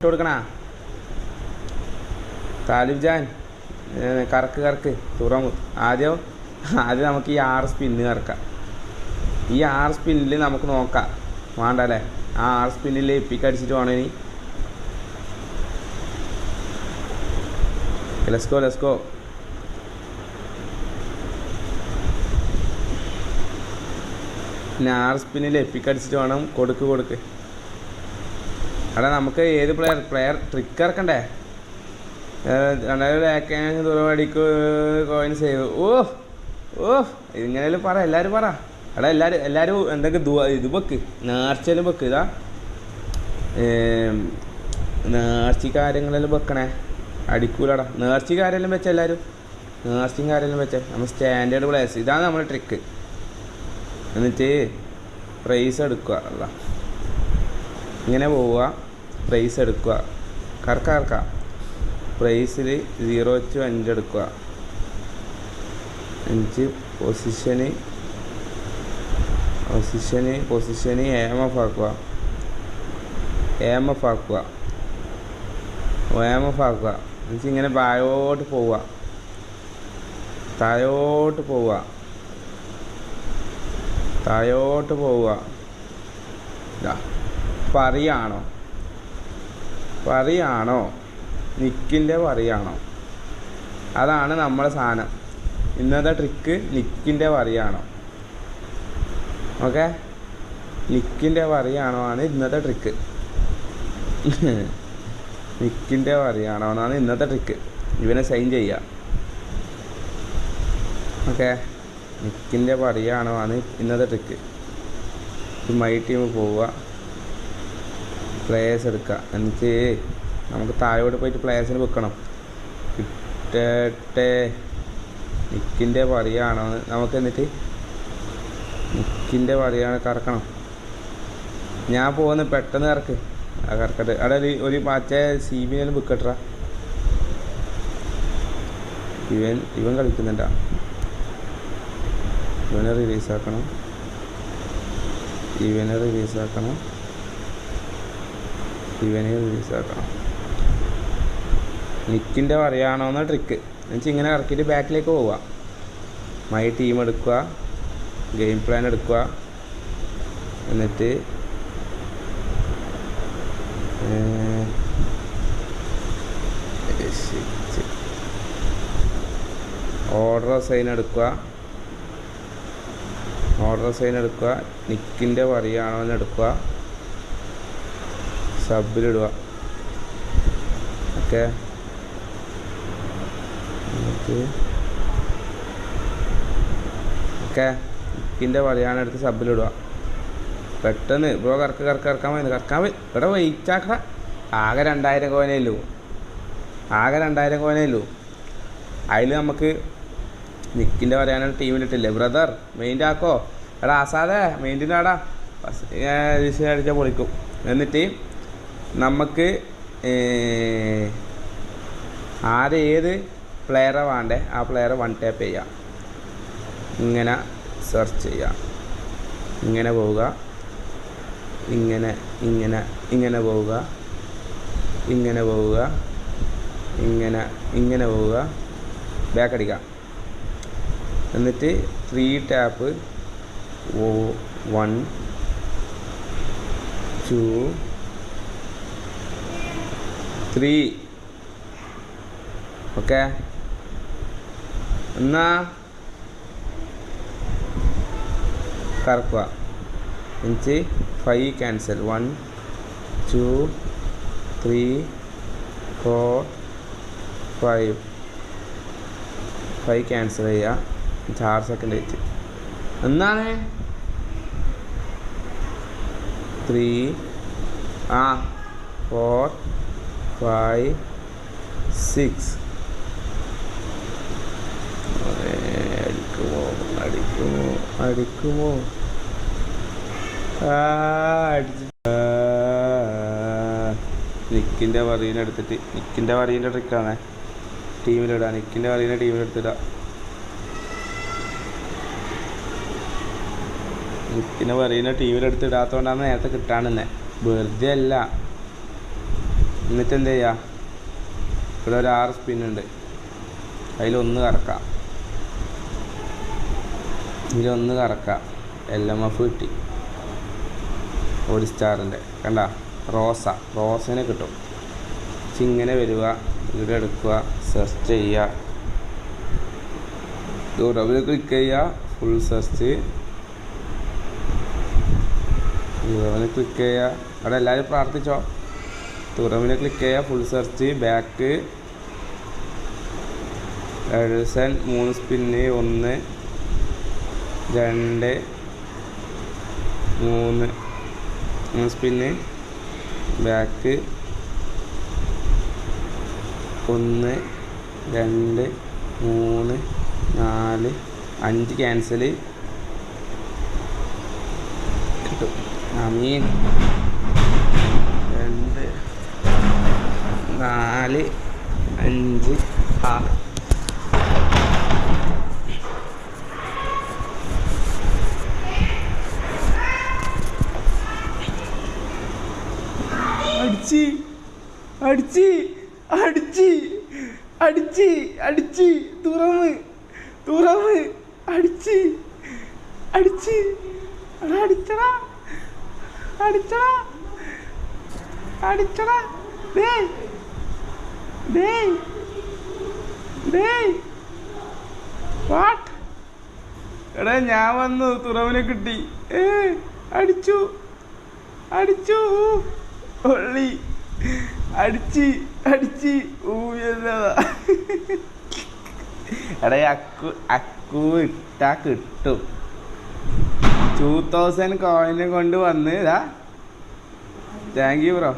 കൊടുക്കണ താലിബ് ജാൻ കറക്ക് തുറമു ആദ്യം നമുക്ക് ഈ 6 സ്പിന്ന് കറക്കാം. ഈ 6 സ്പിന്നിൽ നമുക്ക് നോക്കാം വേണ്ട അല്ലേ. ആ 6 സ്പിന്നിൽ എപ്പിക്ക് അടിച്ചിട്ട് വേണം ഇനി. ലെസ്കോ പിന്നെ 6 സ്പിന്നിൽ എപ്പിക്ക് അടിച്ചിട്ട് വേണം. കൊടുക്ക് അവിടെ നമുക്ക് ഏത് പ്ലെയർ ട്രിക്ക് ഇറക്കണ്ടേ. 2000 ലാക്കാണെങ്കിൽ ദൂരവാടിക്ക് കോയിൻ സേവ്. ഇങ്ങനെയും പറ, എല്ലാവരും പറ. എടാ എല്ലാവരും എന്തൊക്കെ ഇത് വെക്ക്, നേർച്ചയിലും വെക്ക്. ഇതാ നേർച്ച കാര്യങ്ങളെല്ലാം വെക്കണേ. അടിക്കൂലടാ നേർച്ച കാര്യമെല്ലാം വെച്ച എല്ലാവരും നേർച്ചയും കാര്യമെല്ലാം വെച്ചേ. നമ്മൾ സ്റ്റാൻഡേർഡ് പ്ലേസ്. ഇതാണ് നമ്മുടെ ട്രിക്ക്. എന്നിട്ട് പ്രൈസ് എടുക്കുക. അല്ല ഇങ്ങനെ പോവുക, പ്രൈസ് എടുക്കുക, കറക്ക പ്രൈസിൽ 0 to 5 എടുക്കുക. 5 പൊസിഷന് എം എഫ് ആക്കുക. എന്നിട്ട് ഇങ്ങനെ താഴോട്ട് പോവുക. പറയാണോ നിക്കിൻ്റെ പറയാണോ? അതാണ് നമ്മളെ സാധനം. ഇന്നത്തെ ട്രിക്ക് നിക്കിൻ്റെ പറയാണോ. ഓക്കെ, നിക്കിൻ്റെ പറയാണോ ആണ് ഇന്നത്തെ ട്രിക്ക്. നിക്കിൻ്റെ പറയാണോ എന്നാണ് ഇന്നത്തെ ട്രിക്ക്. ഇവനെ സൈൻ ചെയ്യുക. ഓക്കെ, നിക്കിൻ്റെ പറയാണോ ആണ് ഇന്നത്തെ ട്രിക്ക്. മൈ ടീം പോവുക, പ്ലേയേഴ്സ് എടുക്കുക. എന്നിട്ട് നമുക്ക് താഴോട്ട് പോയിട്ട് പ്ലേയേഴ്സിന് വെക്കണം. ഇട്ടേ നിക്കിൻ്റെ പറയാണോ നമുക്ക്. എന്നിട്ട് നിക്കിൻ്റെ പറയാണോ കറക്കണം. ഞാൻ പോകുന്ന പെട്ടെന്ന് കറക്കട്ടെ. അവിടെ ഒരു മറ്റേ CBയിലും വിക്കട്ടാ. ഇവൻ കളിക്കുന്നുണ്ടാ. ഇവനെ റിലീസാക്കണം. ഇവനെ റിലീസാക്കണം. നിക്കിൻ്റെ പറയാണോന്ന് ട്രിക്ക്. എന്നുവെച്ചാൽ ഇങ്ങനെ ഇറക്കിയിട്ട് ബാക്കിലേക്ക് പോവുക. മൈ ടീം എടുക്കുക, ഗെയിം പ്ലാൻ എടുക്കുക. എന്നിട്ട് ഓർഡർ സൈൻ എടുക്കുക. നിക്കിൻ്റെ പറയാണോന്ന് എടുക്കുക, സബിലിടുക. ഓക്കെ, നിക്കിൻ്റെ പറയാണോ എടുത്ത് സബിലിടുക. പെട്ടെന്ന് ബ്രോ കറക്കാൻ പോയി. ഇവിടെ വെയിറ്റ് ആക്കട. ആകെ 2000 കോയിനേ ഉള്ളൂ. അതിൽ നമുക്ക് നിക്കിൻ്റെ പറയാനാണ് ടീമിലിട്ടില്ലേ. ബ്രദർ മെയിൻ്റ് ആക്കോ. എടാ ആസാദേ മെയിൻ്റിനാടാ അടിച്ചാൽ പൊളിക്കും. എന്നിട്ട് നമുക്ക് ഏത് പ്ലെയറാണ് വേണ്ടേ ആ പ്ലെയറെ 1 ടാപ്പ് ചെയ്യുക. ഇങ്ങനെ സെർച്ച് ചെയ്യുക. ഇങ്ങനെ പോവുക, ഇങ്ങനെ പോവുക, ബാക്ക് അടിക്കുക. എന്നിട്ട് 3 ടാപ്പ് 1 2 3. ഓക്കെ, എന്നാ കറക്കുക. എന്നിട്ട് 5 ക്യാൻസൽ. 1 2 3 4 5 ക്യാൻസൽ ചെയ്യുക. 6 സെക്കൻഡ് വെച്ച് എന്താണ് 3 4 5 6. അടിക്കുമോ നിക്കിൻ്റെ പറീനെടുത്തിട്ട് നിക്കിൻ്റെ പറീൻ്റെ ട്രിക്കാണ് ടീമിലിടാം. നിക്കിൻ്റെ പറീനെ ടീമിലെടുത്തിടാം. പിന്നെ പറയുന്ന ടീമിലെടുത്ത് ഇടാത്തതുകൊണ്ടാണ് നേരത്തെ കിട്ടാണെന്നെ. വെറുതെ അല്ല, എന്നിട്ട് എന്ത് ചെയ്യുക, ഇവിടെ ഒരു 6 സ്പിന്നുണ്ട്, അതിലൊന്ന് കറക്കാം, ഇതിലൊന്ന് കറക്കാം. LMF കിട്ടി 1 സ്റ്റാറിൻ്റെ. കണ്ട റോസിനെ കിട്ടും. ഇങ്ങനെ വരിക, ഇവിടെ എടുക്കുക, സെർച്ച് ചെയ്യുക, തുറവിൽ ക്ലിക്ക് ചെയ്യുക, ഫുൾ സെർച്ച്, തുറവിൽ ക്ലിക്ക് ചെയ്യുക. അവിടെ എല്ലാവരും പ്രാർത്ഥിച്ചോ. തുറവിൽ ക്ലിക്ക് ചെയ്യുക, ഫുൾ സെർച്ച്, ബാക്ക്, എഡൽസൺ 3 സ്പിന്ന്, 1 2 3 സ്പിന്ന്, ബാക്ക് 1 2 3 4 5 ക്യാൻസൽ കിട്ടും. മീൻ 2 4 5 6. അടിച്ച് തുറന്ന് അടിച്ചടാ. വാട്ട് എടാ, ഞാൻ വന്നു, തുറവിനെ കിട്ടി. അടിച്ചു ഒള്ളി അടിച്ച് ഊയല്ലതാ. എടാ അക്കു ഇട്ടാ കിട്ടും. 2000 കോയിനെ കൊണ്ട് വന്ന് ഇതാ. Thank you bro.